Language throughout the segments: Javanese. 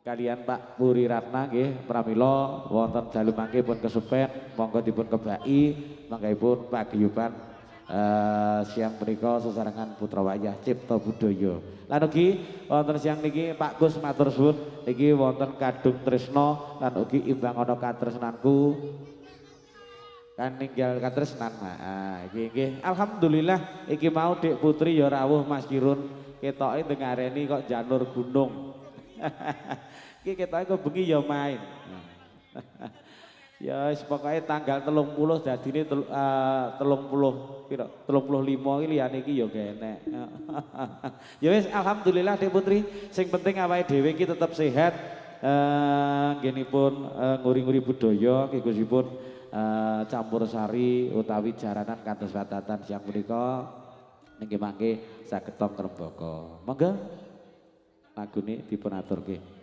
kalian Pak Puri Ratna nggih pramila wonten dalu mangke pun kesupen monggo dipun kebaki mangkaipun paguyuban siang menika sesarengan putra wayah Cipta Budaya. Lan ugi wonten siang niki Pak Gus matur suwun niki wonten Kadung Tresna lan ugi imbang ana katresnanku kan ninggal katresnan. Iki nggih alhamdulillah iki mau Dik Putri ya rawuh Mas Kirun ketoke dengareni kok janur gunung. Iki ketoke kok bengi ya main. Ya wis pokoke tanggal 30 dadine 30 pira 35 iki liyane iki ya kenek. Ya wis alhamdulillah Dik Putri sing penting awake dhewe iki tetep sehat. Nggenipun nguri-nguri budaya kegusipun campur sari utawi jaranan kantos watatan siang punika nggih mangke saged tong Rembaka. Monggo lagune dipun aturke.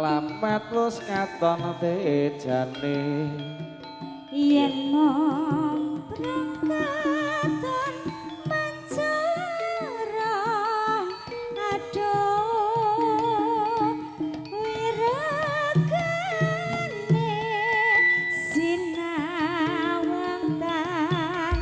Lamat wis katon tejane yen mong prangkatan mancerang aduh wiragane sinawang tan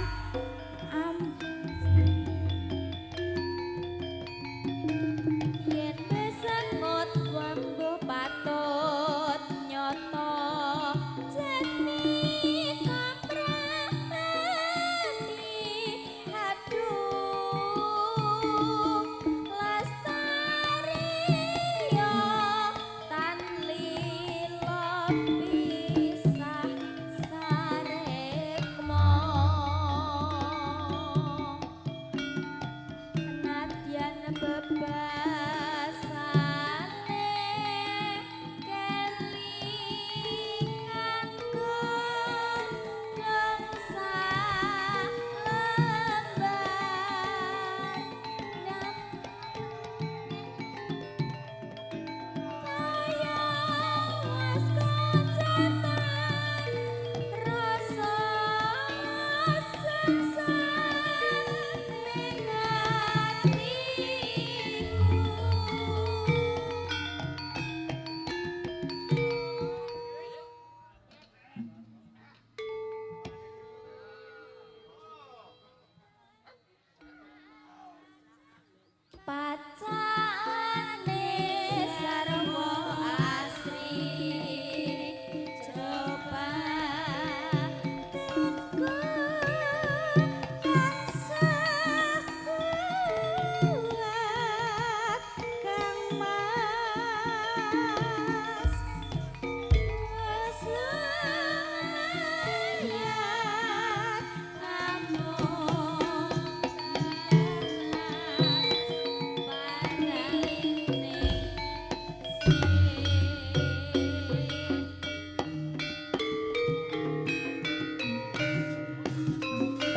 yen besan mot wambo patut nyoto jeni kamprahati aduh lestari yo tan lilo pisah sarekmo nadyan bebasane kelinganku gengsa lembar kaya was kocatan rasa sesat ning pacane sarwa asri coba teku tansah kuat kang mas sayang amung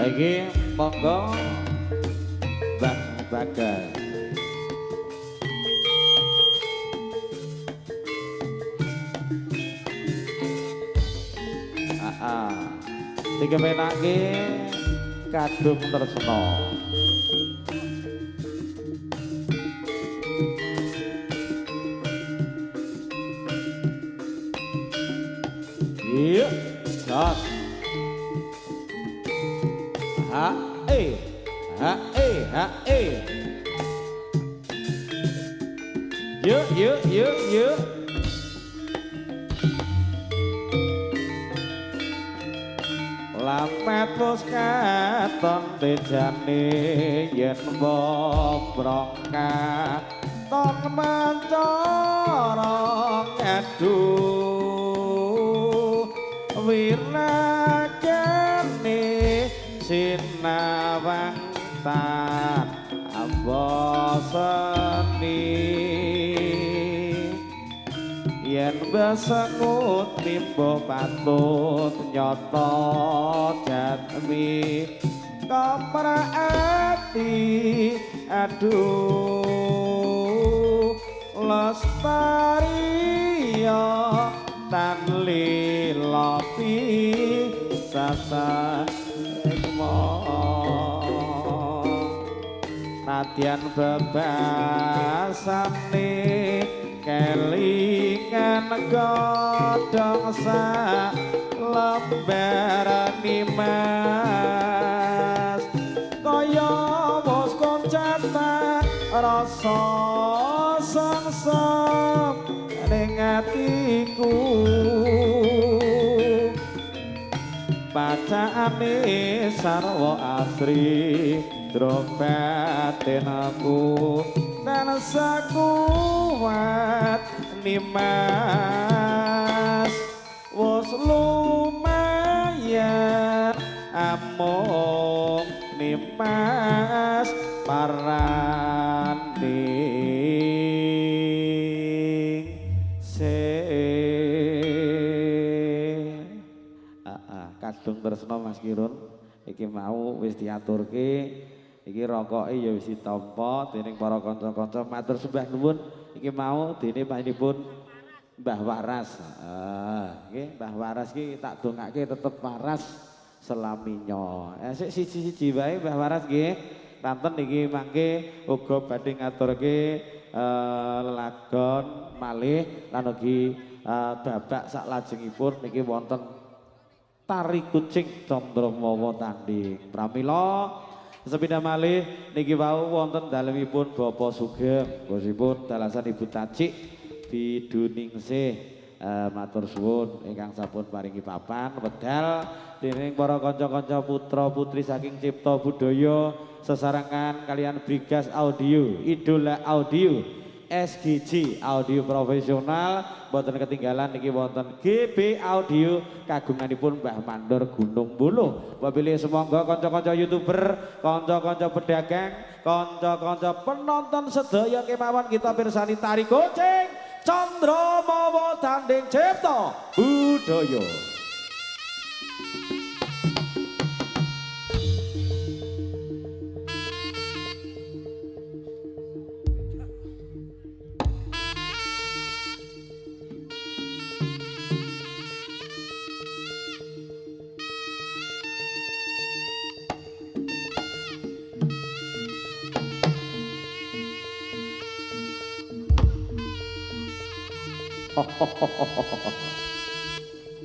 iki monggo Mbah Bagas. Dikepenake Kadung Tresna. Iya, jas. Ha eh, ha eh, ha eh. Yuk, yuk, yuk, yuk. Lamet wis katon bejane yen bobrong katon mancara aduh wiragane sinawang tak aboseni yen besengut nimbo patut nyoto jatmi kamraati aduh lestari yo tan liloti sasarengmo nadyan bebasane kelingan godhong sak lembar nimas kaya wis koncatan rasa sengsem ning atiku bacaane sarwa asri drobaten aku dan sakuat nimas wos lumayan amung nimas paranding kadung tresno Mas Kirun iki mau wis diaturke iki rokoke ya wis ditampa dening para kanca-kanca matur sembah nuwun iki mau dene panjenenganipun Mbah Waras. Nggih Mbah Waras iki tak dongake tetep waras selaminyo. Sik siji-siji wae Mbah Waras nggih. Kanten iki mangke uga badhe ngaturke lelagon malih lan ugi babak saklajengipun niki wonten tari kucing Candramawa tanding. Pramila sepindah malih niki wau wonten dalemipun Bapak Sugeng, bosipun dalasan Ibu Tacik Biduningsih. Matur suwun ingkang sampun paringi papan wedal dening para kanca-kanca putra putri saking Cipta Budaya sesarengan kalian Brigas Audio, Idola Audio, SGJ Audio Profesional, boten ketinggalan niki wonten GB Audio kagunganipun Mbah Mandor Gunung Buluh. Wabilih semangga kanca-kanca YouTuber, kanca-kanca pedagang, kanca-kanca penonton sedaya kemawon kita pirsani tari kucing Candramawa tanding Cipta Budaya.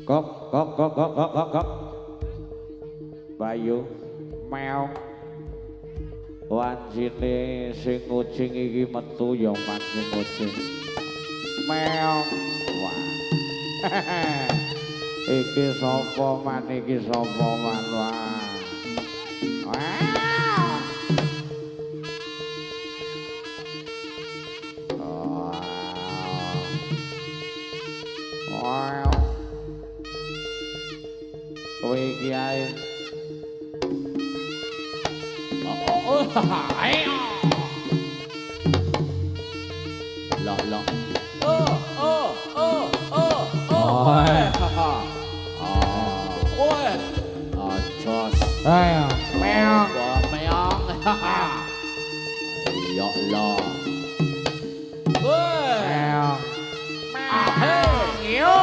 Kok Bayu meong wancine sing kucing iki metu ya mancing kucing meong wah iki sapa man wah kowe iki ae lah jos ayo meong ya Allah meong yo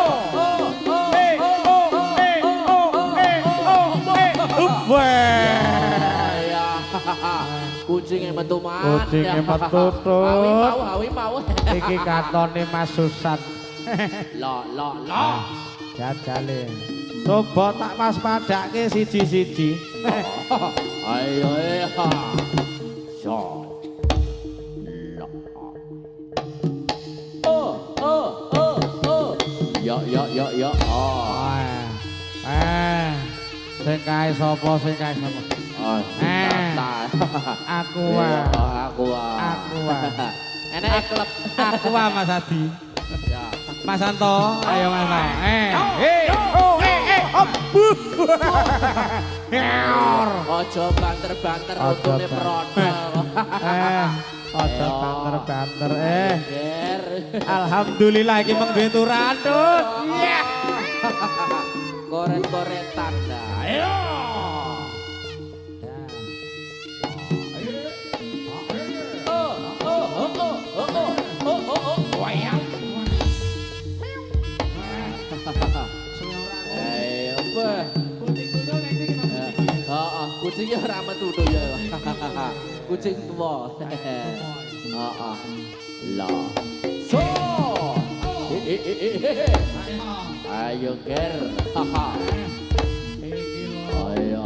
kucing metu mat. Kucing metu tuh. Hawi mau. Iki katone Mas Susan. Lo. Jajale. Coba tak pas padake siji-siji. Ayo so. Lo. Yo. Sing kae sapa? Aku. Enek klub. Aku Mas Adi. Ya. Mas Santo, ayo Mas Santo. Ojo banter-banter rutune protol. Ojo banter-banter Ger. Alhamdulillah iki mung duwe turandut. Koret-koretan dah. Ayo. Wayang. Ayo, bah. Kucingnya ora metu to ya. Kucing tua. Heeh. Lah. So. Ayo ger. Haha. Ayo.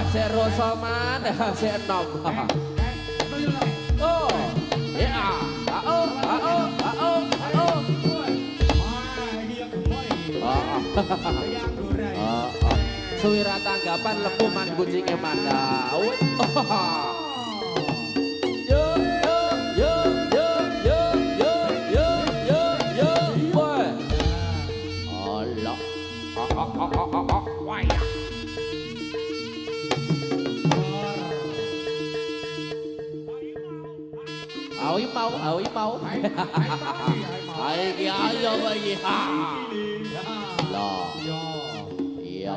Sero soman, se enom. Oh, ya, Suwira tanggapan lepuman kucingnya mana? Yo, boy. Allah. Wayang. Awi mau. Ayo lagi. Lah. Iya.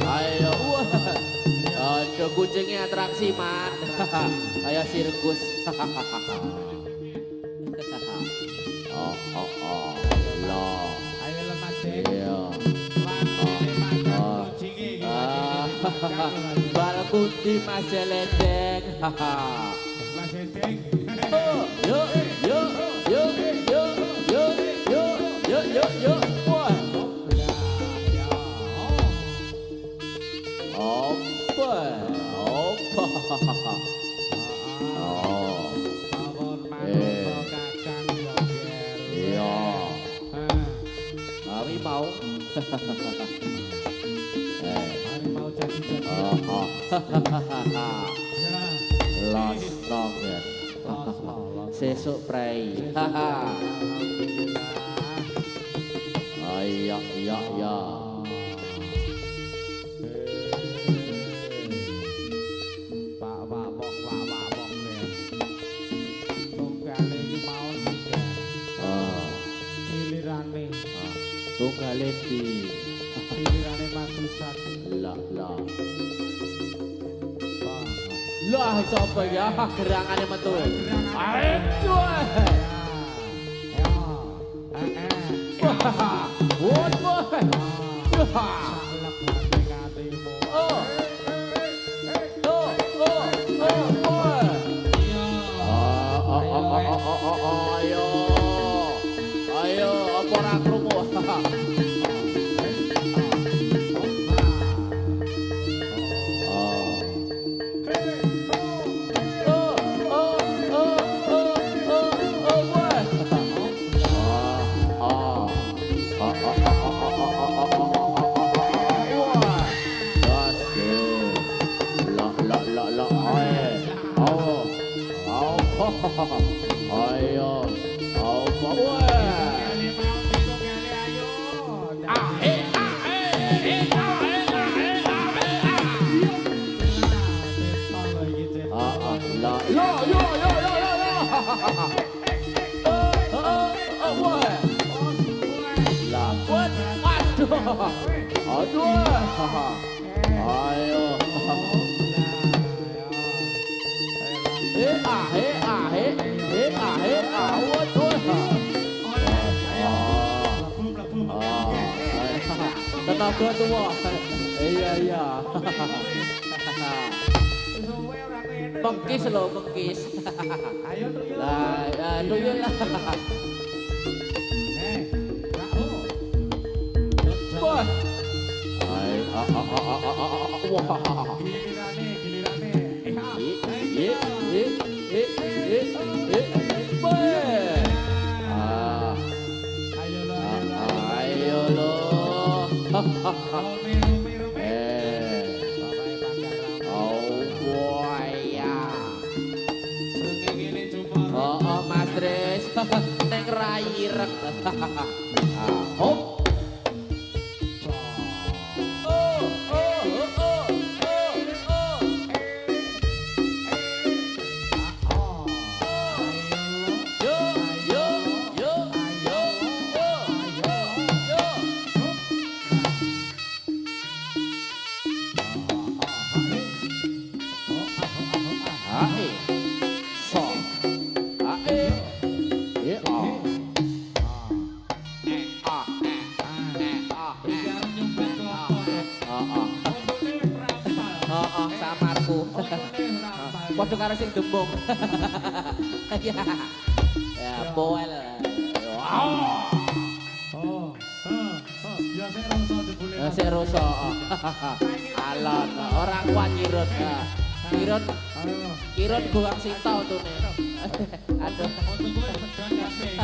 Ayo, ada kucingnya atraksi man, kayak sirkus. Loh. Ayo lemas deh. Iya. Bal kunti Mas Ledeng. Mas Edeng. Yo. Mau. Mau jadi. Lost longer. Sesuk pray. Iya. Pak tunggale iki mau gilirane. Tunggale di Gilirane matusan. lah. Lah sapa ya gerangane metu. Ayo. Ayo, apa ora krungu? Ayo, apa Aduh. Ayo. tenaga tua. Iya iya. Suwe ora kene. Pengkis lho, pengkis. Ayo tuyul. Lah, ya tuyul lah. Raho. Wah. Ai, wah. Gilirane. Weh. Ah, Ayo lo. ayo lo. Rome. Bapake Pagar Rame. Oh boy ya. Senge kene cuma. Oh, Mas Dres. Neng rairek. Hop. Samarku. Padha karo sing dembung. Ya. Ya, poel. Ya sik rasa jebule. Sik rasa. Alon, ora kuat nyirut. Kirun, Ayo. kirun goang sita untune. Aduh. Untuk kowe sedang kabeh.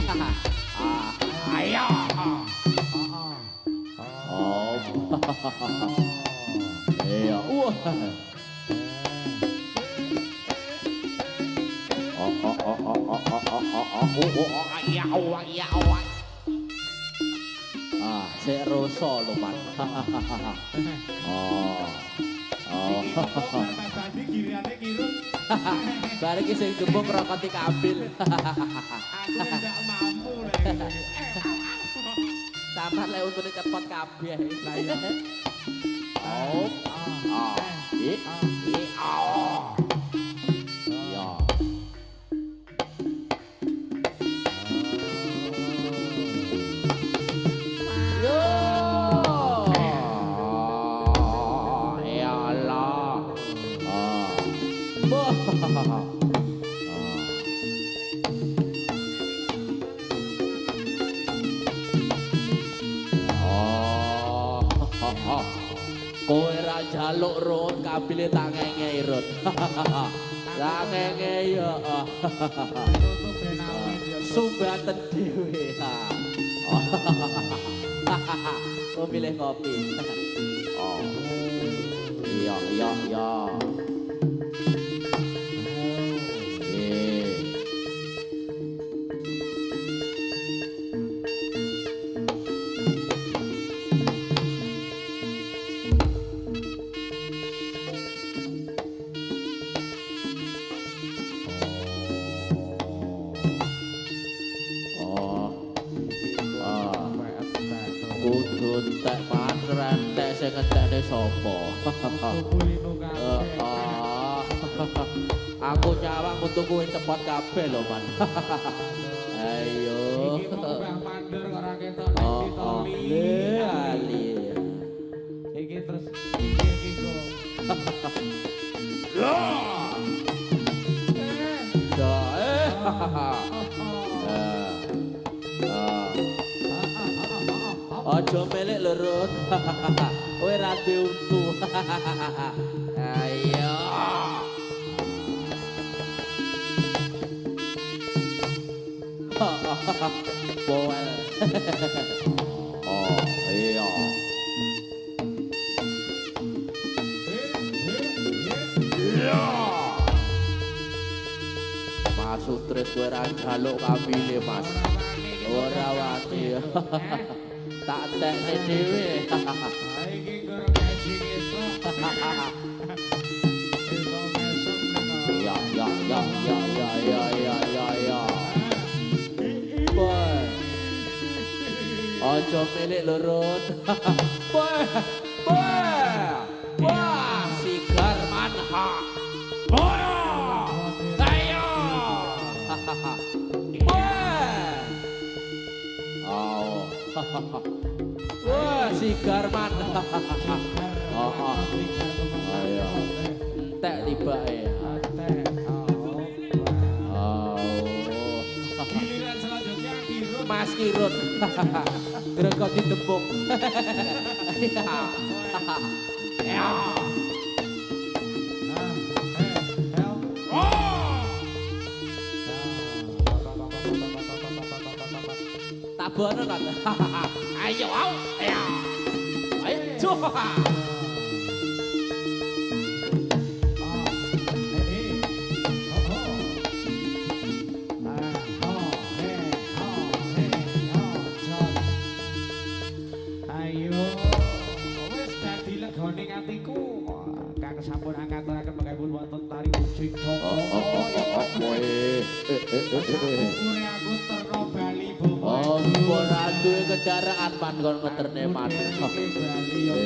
Ayo. Oh. Iya, wah. Sik rasa lho, Mas. Tadi gilirannya kirun. Bareng iki sing dembung rokoti kabil. Aku ndak mampu lek. Samar lek untune cepot kabeh. Lah iya. Oh. Iya. Yo. Ya Allah. Kowe ra jaluk rut kabile tak ngenge rut. Tak ngenge ya. Tutup ben awet ya. Sumbaten dhewe. Oh milih kopi. Oh. Iya iya iya. Kudu entek pangeran entek sing ngentekne sapa? Kulino kabeh. Aku nyawang untuk kowe cepot kabeh lho, Man. Ayo. Iki mbah mandor kok ora ketok nek ditoli. Ali. Iki terus iki kok. Aja melek lerut. Kowe ra diuntu. Ayo. Boel. Oh, iya. Mas Sutris kowe ra njaluk kabile, Mas. Ora wani. Tak tekne dhewe. Iki gorong gaji esuk. Ya ya ya ya ya ya ya ya ya. Boy. Aja milik lurut. Boy. Boy. Wah, sigar manha. Boy. Ayo. Boy. Oh. Wah, sigar man. Oh, oh. Ayo. Entek tibake. Oh. Giliran selanjutnya Kirun. Mas Kirun. Gregok ditepuk. Ya. Tabono kan. Ayo, au. Ya. Ayo. Sampun angkat-angkat mengkabul wonten tari musik Joko. Aku terno Bali bomo. Oh, ora duwe kendaraan pan kon ngeterne man. Bali ya.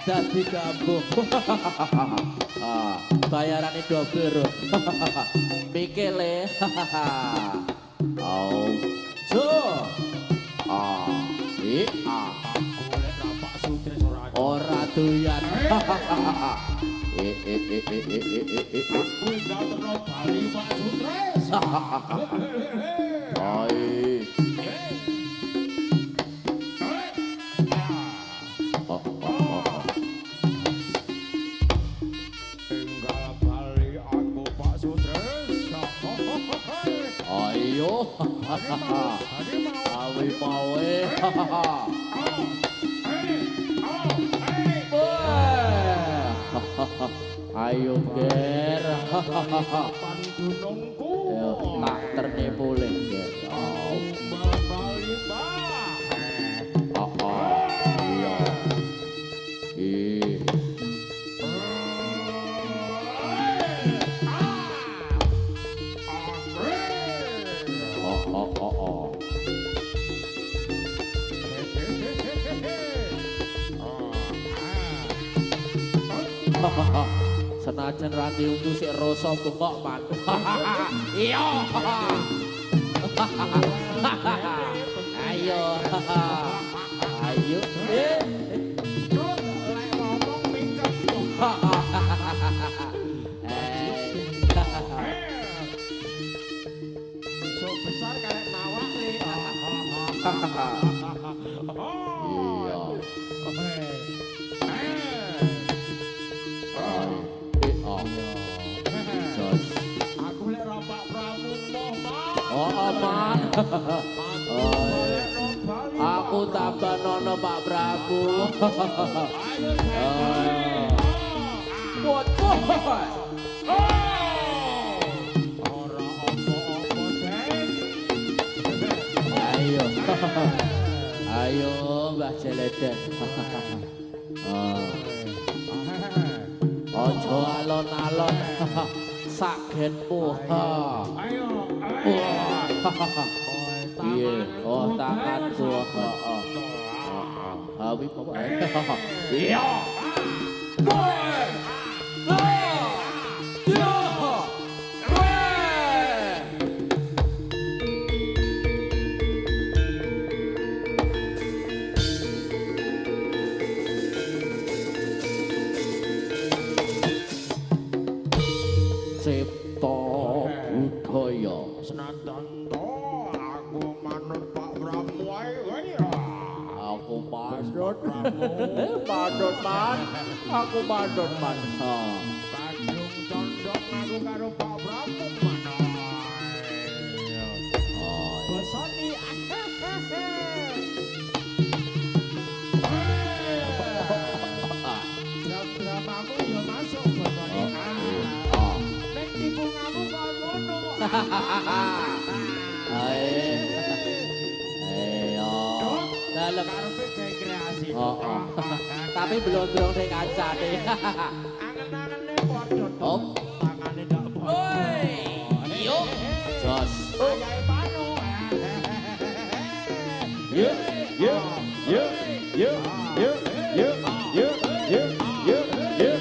Dadi gabung. Bayarane double. Mikele. Oh. Jo. Golek Bapak Sutris Ora doyan. Kuwi gak terno Bali Pak Sutris. Oi. Tinggal Bali aku Pak Sutris. Ayo. Awi mawe. Ayo ger. Pan gunungku. Tak ternipu le ger. Bali Pak. Iya. Senajan ranti untu sik rasa bengok man. Iya. Ayo. Ayo. Lek ngomong mingket. Sok besar karek nawak nih. Iya. Aku tambah nono Pak Prabu. Buat bos. Ayo. Ayo Mbah Jeleden. Ojo alon-alon. Sakitmu. Ayo. Iya, oh tanganku. Hawi apa? Iya. Cipta budaya Senatan to aku manut Pak Pramu ae ya. aku padot padot man aku padot man Kadung condong aku karo Pak Pramu mana. Bosoni. Dramamu ya masuk bosoni. Nek tipu kamu kok ngono. Ayo dalam Karepe gawe kreasi. tapi belum ning kancane Angen-angene padha to. Op. Tangane ndak padha. Yo jos Ayahe panu. Yuk, yuk, yuk, yuk, yuk, yuk, yuk, yuk, yuk, yuk.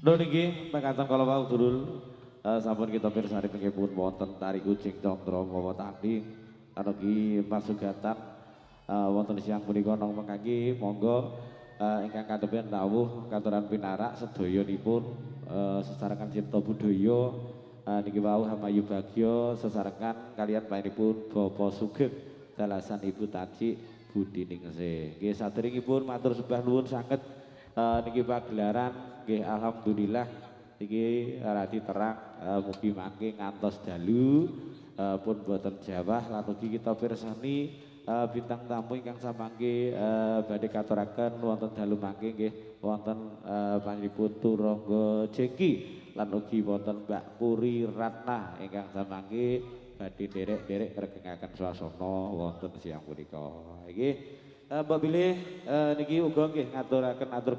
Lho niki mekaten kala wau dulur sampun kita pirsani pengipun wonten tari kucing candra mawa tanding anugi pasugatan wonten siang punika nang mengki monggo ingkang katepen rawuh katuran pinarak sedayanipun sesarengan cipta budaya niki wau hamayu bagya sesarengan kalian panjenenganipun Bapak Sugeng dalasan Ibu Taci Budi Ningsih. Nggih saderengipun matur sembah nuwun sanget niki pagelaran nggih alhamdulillah niki radi terang mugi mangke ngantos dalu pun boten jawah lan ugi kita pirsani bintang tamu ingkang samangke badhe katuraken wonten dalu mangke nggih wonten panjenenganipun Turangga Jengki lan ugi wonten Mbak Puri Ratna ingkang samangke badhe derek-derek ngregengaken swasana wonten siang punika. Nggih Mbak Bilih niki uga nggih ngaturaken atur